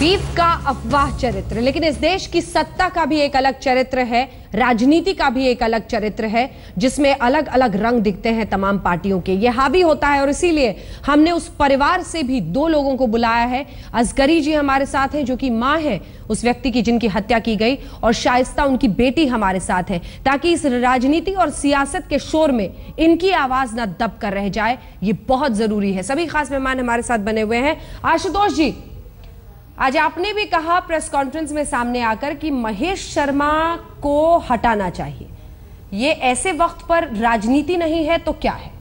Beef का अफवाह चरित्र, लेकिन इस देश की सत्ता का भी एक अलग चरित्र है, राजनीति का भी एक अलग चरित्र है, जिसमें अलग अलग रंग दिखते हैं तमाम पार्टियों के। यह हावी होता है और इसीलिए हमने उस परिवार से भी दो लोगों को बुलाया है। असगरी जी हमारे साथ हैं, जो कि मां है उस व्यक्ति की जिनकी हत्या की गई, और शाइस्ता उनकी बेटी हमारे साथ है, ताकि इस राजनीति और सियासत के शोर में इनकी आवाज ना दब कर रह जाए। ये बहुत जरूरी है। सभी खास मेहमान हमारे साथ बने हुए हैं। आशुतोष जी, आज आपने भी कहा प्रेस कॉन्फ्रेंस में सामने आकर कि महेश शर्मा को हटाना चाहिए। ये ऐसे वक्त पर राजनीति नहीं है तो क्या है?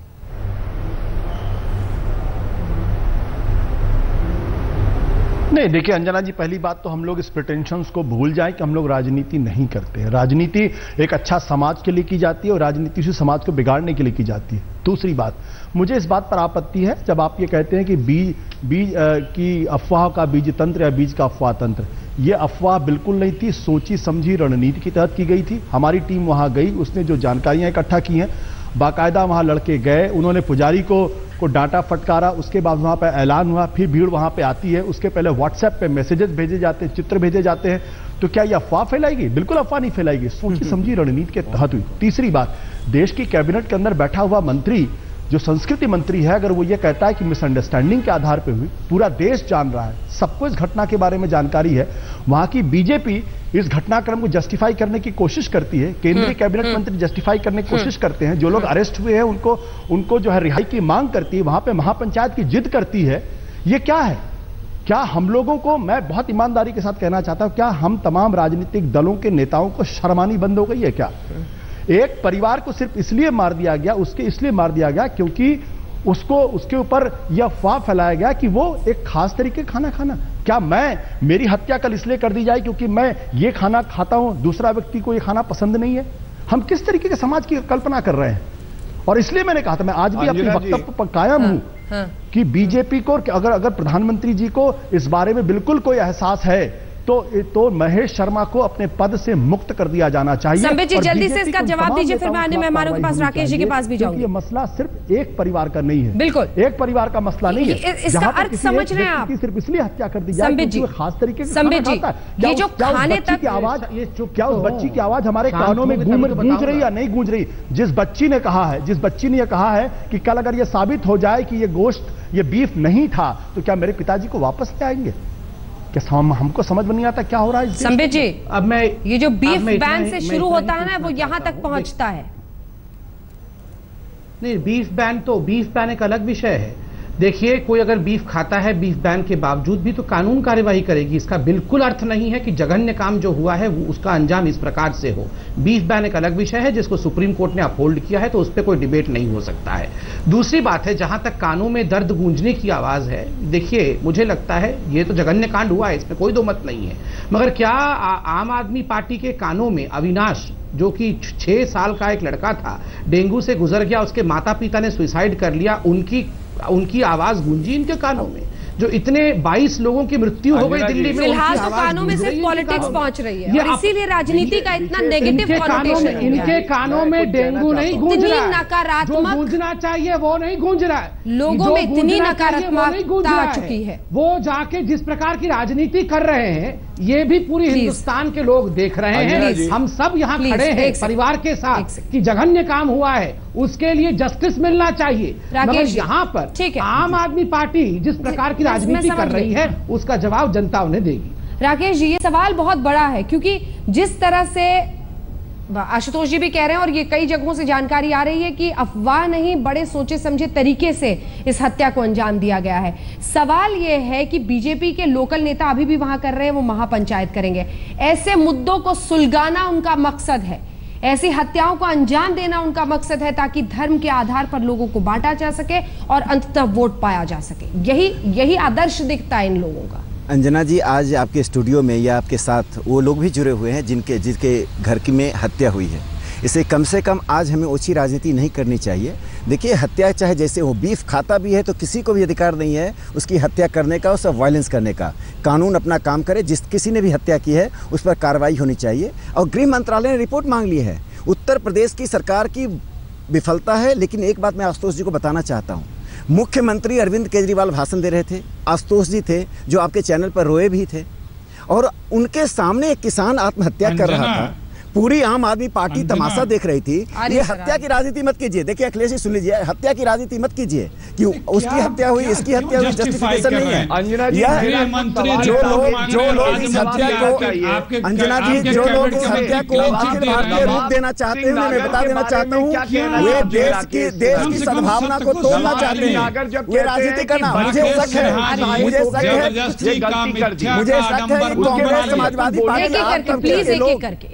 नहीं, देखिए अंजना जी, पहली बात तो हम लोग इस प्रिटेंशंस को भूल जाएं कि हम लोग राजनीति नहीं करते हैं। राजनीति एक अच्छा समाज के लिए की जाती है और राजनीति से समाज को बिगाड़ने के लिए की जाती है। दूसरी बात, मुझे इस बात पर आपत्ति है जब आप ये कहते हैं कि बीज की अफवाह का बीज तंत्र या बीज का अफवाह तंत्र। ये अफवाह बिल्कुल नहीं थी, सोची समझी रणनीति के तहत की गई थी। हमारी टीम वहां गई, उसने जो जानकारियां इकट्ठा की हैं, बाकायदा वहां लड़के गए, उन्होंने पुजारी को डांटा फटकारा, उसके बाद वहां पर ऐलान हुआ, फिर भीड़ वहां पे आती है, उसके पहले व्हाट्सएप पे मैसेजेस भेजे जाते हैं, चित्र भेजे जाते हैं। तो क्या ये अफवाह फैलाएगी? बिल्कुल अफवाह नहीं फैलाएगी, सोची समझी रणनीति के तहत हुई। तीसरी बात, देश की कैबिनेट के अंदर बैठा हुआ मंत्री, जो संस्कृति मंत्री है, अगर वो ये कहता है कि मिसअंडरस्टैंडिंग के आधार पर हुई, पूरा देश जान रहा है, सबको इस घटना के बारे में जानकारी है, वहां की बीजेपी इस घटनाक्रम को जस्टिफाई करने की कोशिश करती है, केंद्रीय कैबिनेट मंत्री जस्टिफाई करने की कोशिश करते हैं, जो लोग अरेस्ट हुए हैं उनको जो है रिहाई की मांग करती है, वहां पे महापंचायत की जिद करती है। ये क्या है? क्या हम लोगों को, मैं बहुत ईमानदारी के साथ कहना चाहता हूं, क्या हम तमाम राजनीतिक दलों के नेताओं को शर्मानी बंद हो गई है क्या? एक परिवार को सिर्फ इसलिए मार दिया गया, इसलिए मार दिया गया क्योंकि उसके ऊपर यह अफवाह फैलाया गया कि वो एक खास तरीके खाना खाना। क्या मेरी हत्या कल इसलिए कर दी जाए क्योंकि मैं ये खाना खाता हूं, दूसरा व्यक्ति को ये खाना पसंद नहीं है? हम किस तरीके के समाज की कल्पना कर रहे हैं? और इसलिए मैंने कहा था, मैं आज भी अपने वक्तव्य पर कायम हूं कि बीजेपी को, अगर प्रधानमंत्री जी को इस बारे में बिल्कुल कोई एहसास है तो महेश शर्मा को अपने पद से मुक्त कर दिया जाना चाहिए। संबित जी, जल्दी से इसका जवाब दीजिए, फिर मैं अन्य मेहमानों के पास, राकेश जी के पास भी जाऊंगी। ये मसला सिर्फ एक परिवार का नहीं है, बिल्कुल एक परिवार का मसला नहीं है। इसका अर्थ समझ रहे हैं आप? सिर्फ इसलिए हत्या कर दी जाए क्योंकि वो खास तरीके से संबित जी, ये जो खाने तक की आवाज, क्या उस बच्ची की आवाज हमारे कानों में गूंज रही या नहीं गूंज रही? जिस बच्ची ने यह कहा है कि कल अगर यह साबित हो जाए कि ये गोश्त, ये बीफ नहीं था, तो क्या मेरे पिताजी को वापस ले आएंगे? क्या हमको समझ में नहीं आता क्या हो रहा है? संबित जी, अब ये जो बीफ बैन से शुरू होता है ना, वो यहां तक पहुंचता है। नहीं, बीफ बैन एक अलग विषय है। देखिए, कोई अगर बीफ खाता है बीफ बैन के बावजूद भी, तो कानून कार्यवाही करेगी। इसका बिल्कुल अर्थ नहीं है कि जघन्य काम जो हुआ है वो उसका अंजाम इस प्रकार से हो। बीफ बैन एक अलग विषय है जिसको सुप्रीम कोर्ट ने अपहोल्ड किया है, तो उस पर कोई डिबेट नहीं हो सकता है। दूसरी बात है, जहां तक कानों में दर्द गूंजने की आवाज है, देखिए मुझे लगता है ये तो जघन्य कांड हुआ है, इसमें कोई दो मत नहीं है, मगर क्या आम आदमी पार्टी के कानों में अविनाश, जो कि 6 साल का एक लड़का था, डेंगू से गुजर गया, उसके माता पिता ने सुसाइड कर लिया, उनकी आवाज गूंजी इनके कानों में? जो इतने 22 लोगों की मृत्यु हो गई दिल्ली में, फिलहाल तो कानों में सिर्फ पॉलिटिक्स पहुंच रही है, और इसीलिए राजनीति का इतना नेगेटिव कॉनोटेशन। इनके कानों में डेंगू नहीं गूंज रहा है, नकारात्मक गूंजना चाहिए वो नहीं गूंज रहा है। लोगों में इतनी नकारात्मकता आ चुकी है, वो जाके जिस प्रकार की राजनीति कर रहे हैं, ये भी पूरी हिंदुस्तान के लोग देख रहे हैं। हम सब यहाँ खड़े हैं परिवार के साथ कि जघन्य काम हुआ है, उसके लिए जस्टिस मिलना चाहिए। मगर यहाँ पर आम आदमी पार्टी जिस प्रकार की राजनीति कर रही है, उसका जवाब जनता उन्हें देगी। राकेश जी, ये सवाल बहुत बड़ा है, क्योंकि जिस तरह से आशुतोष जी भी कह रहे हैं और ये कई जगहों से जानकारी आ रही है कि अफवाह नहीं, बड़े सोचे समझे तरीके से इस हत्या को अंजाम दिया गया है। सवाल ये है कि बीजेपी के लोकल नेता अभी भी वहां कर रहे हैं, वो महापंचायत करेंगे। ऐसे मुद्दों को सुलगाना उनका मकसद है, ऐसी हत्याओं को अंजाम देना उनका मकसद है, ताकि धर्म के आधार पर लोगों को बांटा जा सके और अंततः वोट पाया जा सके। यही आदर्श दिखता है इन लोगों का। अंजना जी, आज आपके स्टूडियो में या आपके साथ वो लोग भी जुड़े हुए हैं जिसके घर की में हत्या हुई है। इसे कम से कम आज हमें ओछी राजनीति नहीं करनी चाहिए। देखिए, हत्या चाहे जैसे हो, बीफ खाता भी है तो किसी को भी अधिकार नहीं है उसकी हत्या करने का, उसका वायलेंस करने का। कानून अपना काम करे, किसी ने भी हत्या की है उस पर कार्रवाई होनी चाहिए। और गृह मंत्रालय ने रिपोर्ट मांग ली है। उत्तर प्रदेश की सरकार की विफलता है, लेकिन एक बात मैं आशुतोष जी को बताना चाहता हूँ, मुख्यमंत्री अरविंद केजरीवाल भाषण दे रहे थे, आशुतोष जी थे जो आपके चैनल पर रोए भी थे, और उनके सामने एक किसान आत्महत्या कर रहा था। पूरी आम आदमी पार्टी तमाशा देख रही थी। ये हत्या की राजनीति मत कीजिए। देखिए अखिलेश जी सुन लीजिए, हत्या की राजनीति मत कीजिए कि उसकी हत्या हुई, इसकी हत्या हुई, जस्टिफिकेशन नहीं है। अंजना जी, जो लोग इस हत्या को, अंजना जी, जो लोग इस हत्या को अखिल भारतीय रूप देना चाहते हैं, उन्हें बता देना चाहता हूँ, वे देश की सद्भावना को तोड़ना चाहते हैं। वे राजनीति करना, मुझे शक है कांग्रेस समाजवादी पार्टी।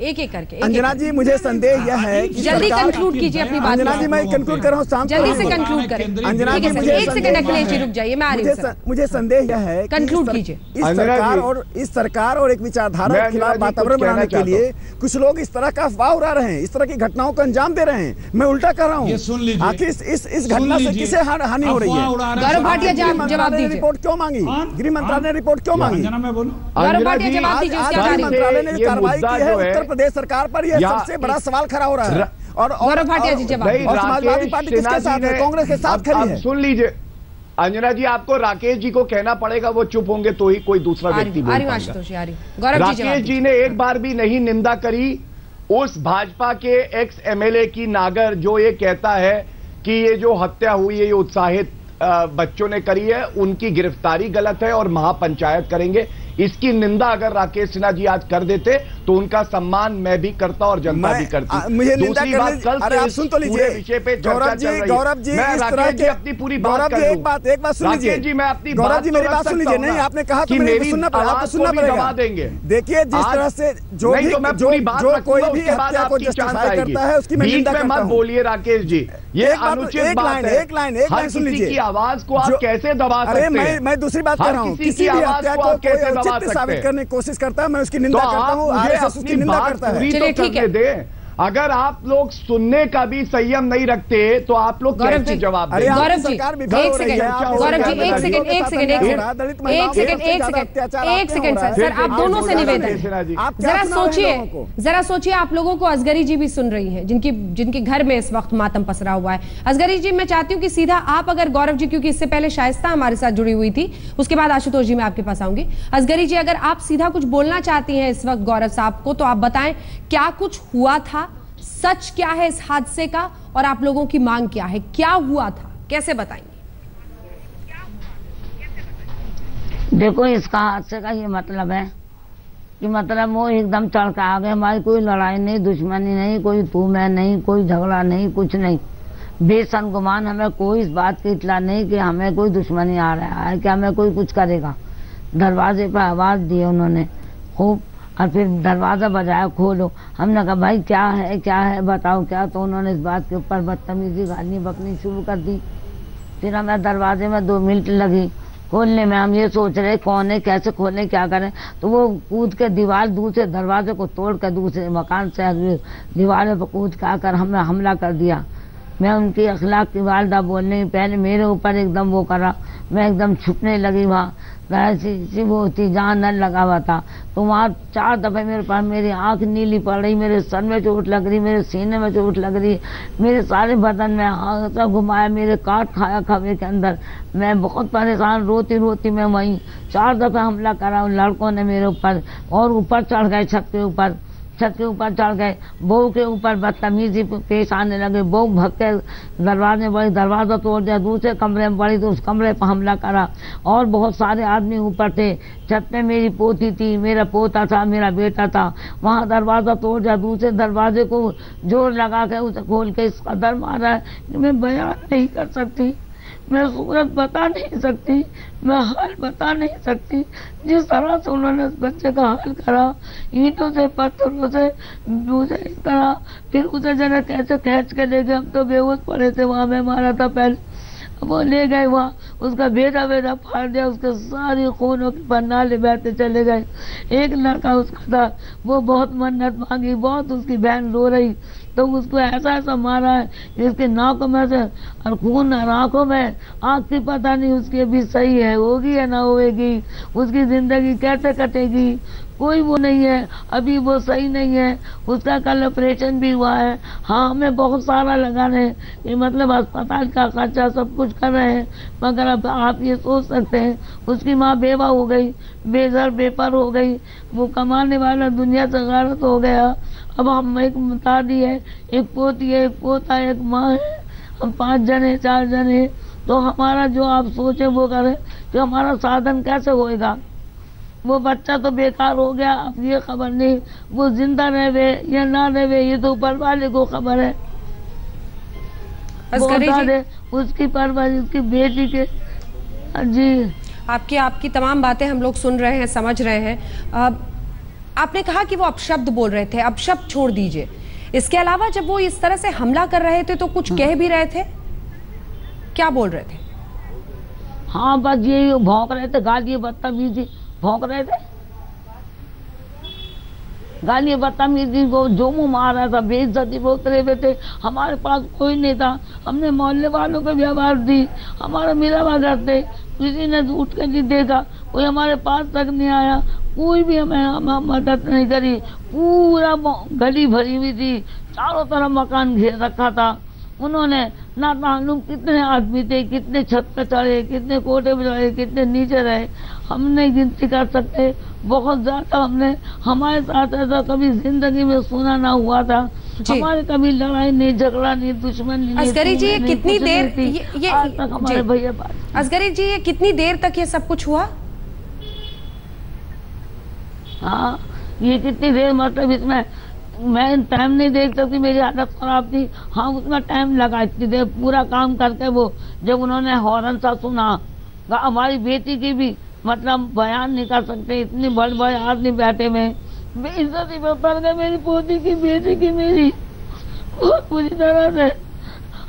एक अंजना जी, मुझे संदेह यह है कि जल्दी कंक्लूड कीजिए अपनी बात। अंजना जी, मैं कंक्लूड कर रहा हूँ, शांत जल्दी से कंक्लूड करें। अंजना जी, मुझे एक सेकंड अखिलेश जी रुक जाइए, मैं आ रही हूं। मुझे संदेह यह है, कंक्लूड कीजिए। इस सरकार और एक विचारधारा के खिलाफ वातावरण बनाने के लिए कुछ लोग इस तरह का अफवाह उड़ा रहे हैं, इस तरह की घटनाओं को अंजाम दे रहे हैं। मैं उल्टा कर रहा हूँ, आखिर इस घटना से किसे हानि हो रही है? गौरव भाटिया जवाब दीजिए। रिपोर्ट क्यों मांगी? गृह मंत्रालय ने रिपोर्ट क्यों मांगी? गौरव भाटिया जवाब दीजिए। गृह मंत्रालय ने कार्रवाई की है उत्तर प्रदेश सरकार पर, यह सबसे बड़ा सवाल खड़ा हो रहा है। और गौरव भाटिया जी जवाब। और समाजवादी पार्टी किसके साथ है? कांग्रेस के साथ खड़ी है। सुन लीजिए अंजना जी, आपको राकेश जी को कहना पड़ेगा, वो चुप होंगे तो ही कोई दूसरा व्यक्ति बोल पाएगा। राकेश जी ने एक बार भी नहीं निंदा करी उस भाजपा के एक्स एमएलए की नागर, जो ये कहता है कि ये जो हत्या हुई है ये उत्साहित बच्चों ने करी है, उनकी गिरफ्तारी गलत है और महापंचायत करेंगे। इसकी निंदा अगर राकेश सिन्हा जी आज कर देते तो उनका सम्मान मैं भी करता और जनता भी करती। मुझे दूसरी बात, कल आप सुन तो लीजिए विषय पे गौरव जी मैं राकेश जी अपनी पूरी बात कर लूं। एक बात सुन लीजिए जी, मैं अपनी गौरव जी मेरी बात सुन लीजिए। नहीं, आपने कहा कि मेरी सुनना पड़ेगा। देखिए जिस तरह से जो कोई भी हत्या को जस्टिफाई करता है उसकी मैं निंदा करता हूं। मत बोलिए राकेश जी, ये अनुचित बात है। एक लाइन सुन लीजिए। की आवाज को आप कैसे दबा सकते हैं? मैं दूसरी बात कर रहा हूं, किसी भी हत्या को कैसे साबित करने की कोशिश करता है, मैं उसकी निंदा करता हूं। आरएसएस उसकी निंदा करता है। चलिए ठीक है। अगर आप लोग सुनने का भी संयम नहीं रखते तो आप लोग कैसे जवाब देंगे? गौरव जी एक सेकंड सर, आप दोनों से निवेदन, जरा सोचिए। आप लोगों को असगरी जी भी सुन रही हैं, जिनके घर में इस वक्त मातम पसरा हुआ है। असगरी जी, मैं चाहती हूँ कि सीधा आप, अगर गौरव जी, क्योंकि इससे पहले शाइस्ता हमारे साथ जुड़ी हुई थी, उसके बाद आशुतोष जी मैं आपके पास आऊंगी। असगरी जी, अगर आप सीधा कुछ बोलना चाहती हैं इस वक्त गौरव साहब को, तो आप बताएं क्या कुछ हुआ था, सच क्या है इस हादसे का, और आप लोगों की मांग क्या है? क्या हुआ था, कैसे बताएंगे? देखो, इसका हादसे का ये मतलब है कि मतलब वो एकदम चढ़ के आ गए। हमारी कोई लड़ाई नहीं, दुश्मनी नहीं, कोई तू मैं नहीं, कोई झगड़ा नहीं, कुछ नहीं। बेसन गुमान, हमें कोई इस बात की इतला नहीं कि हमें कोई दुश्मनी आ रहा है, कि हमें कोई कुछ करेगा। दरवाजे पर आवाज़ दी उन्होंने खूब, और फिर दरवाज़ा बजाया, खोलो। हमने कहा भाई क्या है बताओ क्या। तो उन्होंने इस बात के ऊपर बदतमीजी गाली बकनी शुरू कर दी। फिर हमें दरवाजे में 2 मिनट लगी खोलने में। हम ये सोच रहे कौन है, कैसे खोलें, क्या करें। तो वो कूद के दीवार, दूसरे दरवाजे को तोड़ कर दूसरे मकान से दीवारों पर कूद के आकर हमें हमला कर दिया। मैं उनकी अखलाक की वालदा बोलने पहले मेरे ऊपर एकदम वो करा, मैं एकदम छुपने लगी। वहाँ ऐसी वो होती जहाँ नल लगा हुआ था, तो वहाँ 4 दफ़े मेरे पास, मेरी आँख नीली पड़ रही, मेरे सर में चोट लग रही, मेरे सीने में चोट लग रही, मेरे सारे बदन में हाथ घुमाया, मेरे काट खाया खबे के अंदर। मैं बहुत परेशान, रोती रोती मैं वहीं 4 दफ़े हमला करा उन लड़कों ने मेरे ऊपर, और ऊपर चढ़ गए छत के ऊपर चढ़ गए। बहू के ऊपर बदतमीजी पेश आने लगे। बहू भग के दरवाजे बढ़ी, दरवाज़ा तोड़ दिया। दूसरे कमरे में बढ़ी तो उस कमरे पर हमला करा, और बहुत सारे आदमी ऊपर थे। छत पे मेरी पोती थी, मेरा पोता था, मेरा बेटा था। वहाँ दरवाज़ा तोड़ दिया, दूसरे दरवाजे को जोर लगा के उसे खोल के इस कदर मारा है कि मैं बयान नहीं कर सकती, मैं सूरत बता नहीं सकती, मैं हाल बता नहीं सकती। जिस तरह से उन्होंने उस बच्चे का हाल करा, ईंटों से पत्थरों से मुझे इस तरह, फिर उसे जरा कैसे खींच के ले गए। हम तो बेहोश पड़े थे, वहाँ मैं मारा था पहले, वो ले गए वहाँ, उसका बेटा फाड़ दिया, उसके सारी खूनों के पन्नाले बहते चले गए। एक लड़का उसका था, वो बहुत मन्नत मांगी, बहुत उसकी बहन रो रही, तो उसको ऐसा मारा है जिसके नाकों में से और खून आँखों में, आँख की पता नहीं उसकी अभी सही है, होगी या ना होगी, उसकी ज़िंदगी कैसे कटेगी, कोई वो नहीं है, अभी वो सही नहीं है। उसका कल ऑपरेशन भी हुआ है। हाँ, हमें बहुत सारा लगा रहे, ये मतलब अस्पताल का खर्चा सब कुछ कर रहे हैं, मगर अब आप ये सोच सकते हैं उसकी माँ बेवा हो गई, बेघर बेपर हो गई, वो कमाने वाला दुनिया से गारत हो गया। अब हम एक दादी है, एक पोती है, एक पोता है, एक माँ है, हम 5 जने 4 जने, तो हमारा जो आप सोचे वो करें कि हमारा साधन कैसे होएगा। वो बच्चा तो बेकार हो गया, अब ये खबर नहीं वो जिंदा रहे या ना रहे, ये तो ऊपर वाले को खबर है। उसकी परवरिश उसकी बेटी के। जी, आपकी तमाम बातें हम लोग सुन रहे हैं, समझ रहे हैं। आपने कहा कि वो अपशब्द बोल रहे थे, अपशब्द छोड़ दीजिए, इसके अलावा जब वो इस तरह से हमला कर रहे थे तो कुछ कह भी रहे थे, क्या बोल रहे थे? हाँ, बस ये भौंक रहे थे, गाली बदतमीजी भौंक रहे थे, गाली बदतमीजी को जो मुँह मार रहा था, बेइज्जती बोलते रहे थे। हमारे पास कोई नहीं था, हमने मोहल्ले वालों को भी आवाज दी, हमारा मिला करते, किसी ने उठ के नहीं देखा, कोई हमारे पास तक नहीं आया, कोई भी हमें मदद नहीं करी। पूरा गली भरी हुई थी, चारों तरफ मकान घेर रखा था उन्होंने। ना मालूम कितने आदमी थे, कितने छत पे चढ़े, कितने कोठे पे चढ़े, कितने नीचे रहे, हम नहीं गिनती कर सकते, बहुत ज्यादा। हमने हमारे साथ ऐसा कभी जिंदगी में सुना ना हुआ था। हमारे कभी लड़ाई नहीं, झगड़ा नहीं, दुश्मनी नहीं। असगरी जी, ये कितनी देर ये आज तक हमारे भैया बात। असगरी जी, ये कितनी देर तक ये सब कुछ हुआ? हाँ, ये कितनी देर, मतलब इसमें मैं टाइम नहीं देख सकती, मेरी हालत खराब थी। हाँ, उसमें टाइम लगा, इतनी देर पूरा काम करके वो जब उन्होंने हॉर्न सा सुना, हमारी बेटी की भी मतलब बयान नहीं कर सकते, इतनी बड़े बड़े आदमी बैठे में बेइज्जती में पड़ गए। मेरी पोती की बेटी की मेरी बहुत बुरी तरह से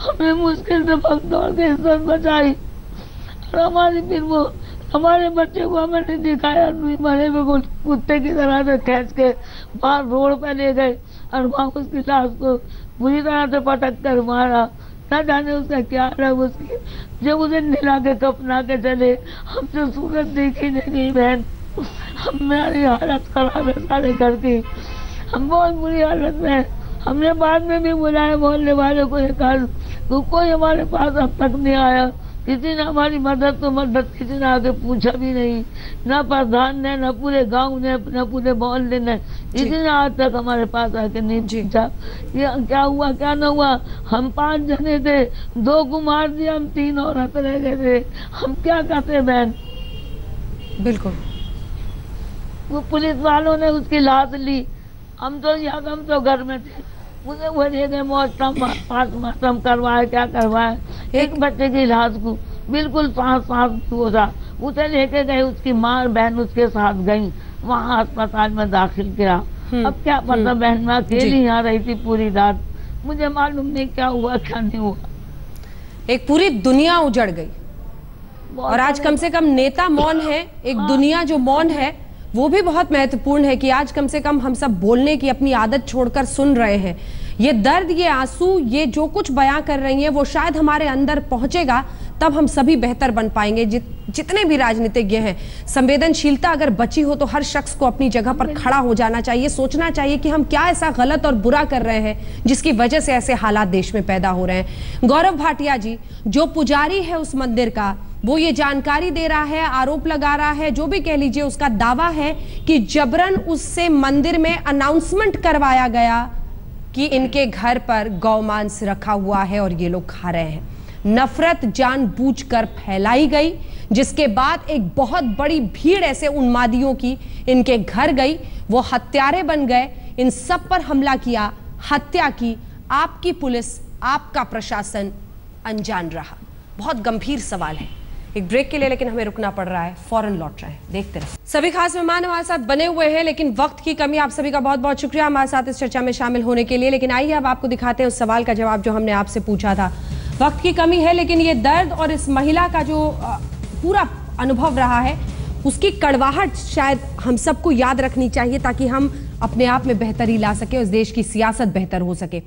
हमने मुश्किल से पग दौड़ के इज्जत बचाई, और हमारी फिर वो हमारे बच्चे को हमें नहीं दिखाया, मरे हुए कुत्ते की तरह से खींच के बाहर रोड पे ले गए, और वहाँ उसकी लाश को बुरी तरह से पटक कर मारा। न जाने उसका क्या रहा, उसकी जब उसे निला के कपना के चले, हमसे सूरत देखी नहीं गई बहन। हमारी हालत खराब है सारे घर की, हम बहुत बुरी हालत में। हमने बाद में भी बुलाया मोहल्ले वाले को, कल तो कोई हमारे पास अब तक नहीं आया, किसी ने हमारी मदद तो किसी ने आके पूछा भी नहीं, ना प्रधान ने, न पूरे गांव ने, न पूरे मोहल्ले ने, किसी ने आज तक हमारे पास आके नहीं पूछा ये क्या हुआ क्या न हुआ। हम 5 जने थे, 2 को मार दिया, हम 3 औरत रह गए थे, हम क्या करते बहन। बिल्कुल, वो पुलिस वालों ने उसकी लाश ली, हम तो घर में थे, मुझे वो ले गए पोस्टमार्टम करवाए, क्या करवाए, एक बच्चे की लाश को बिल्कुल सांस हो रहा, उसे लेके गए, उसकी माँ बहन उसके साथ गई, वहाँ अस्पताल में दाखिल किया। अब क्या पता, बहन मैं अकेली यहाँ रही थी पूरी रात, मुझे मालूम नहीं क्या हुआ क्या नहीं हुआ। एक पूरी दुनिया उजड़ गई, और आज कम से कम नेता मौन है, एक दुनिया जो मौन है वो भी बहुत महत्वपूर्ण है कि आज कम से कम हम सब बोलने की अपनी आदत छोड़कर सुन रहे हैं। ये दर्द, ये आंसू, ये जो कुछ बयां कर रही हैं वो शायद हमारे अंदर पहुंचेगा, तब हम सभी बेहतर बन पाएंगे। जितने भी राजनीतिज्ञ हैं, संवेदनशीलता अगर बची हो तो हर शख्स को अपनी जगह पर खड़ा हो जाना चाहिए, सोचना चाहिए कि हम क्या ऐसा गलत और बुरा कर रहे हैं जिसकी वजह से ऐसे हालात देश में पैदा हो रहे हैं। गौरव भाटिया जी, जो पुजारी है उस मंदिर का, वो ये जानकारी दे रहा है, आरोप लगा रहा है, जो भी कह लीजिए, उसका दावा है कि जबरन उससे मंदिर में अनाउंसमेंट करवाया गया कि इनके घर पर गौमांस रखा हुआ है और ये लोग खा रहे हैं। नफरत जानबूझकर फैलाई गई, जिसके बाद एक बहुत बड़ी भीड़ ऐसे उन्मादियों की इनके घर गई, वो हत्यारे बन गए, इन सब पर हमला किया, हत्या की। आपकी पुलिस, आपका प्रशासन अनजान रहा। बहुत गंभीर सवाल है। एक ब्रेक के लिए लेकिन हमें रुकना पड़ रहा है, फौरन लौट रहे हैं, देखते रहे। सभी खास मेहमान हमारे साथ बने हुए हैं, लेकिन वक्त की कमी। आप सभी का बहुत बहुत शुक्रिया हमारे साथ इस चर्चा में शामिल होने के लिए। लेकिन आइए अब आपको दिखाते हैं उस सवाल का जवाब जो हमने आपसे पूछा था। वक्त की कमी है, लेकिन ये दर्द और इस महिला का जो पूरा अनुभव रहा है, उसकी कड़वाहट शायद हम सबको याद रखनी चाहिए, ताकि हम अपने आप में बेहतरी ला सके और इस देश की सियासत बेहतर हो सके।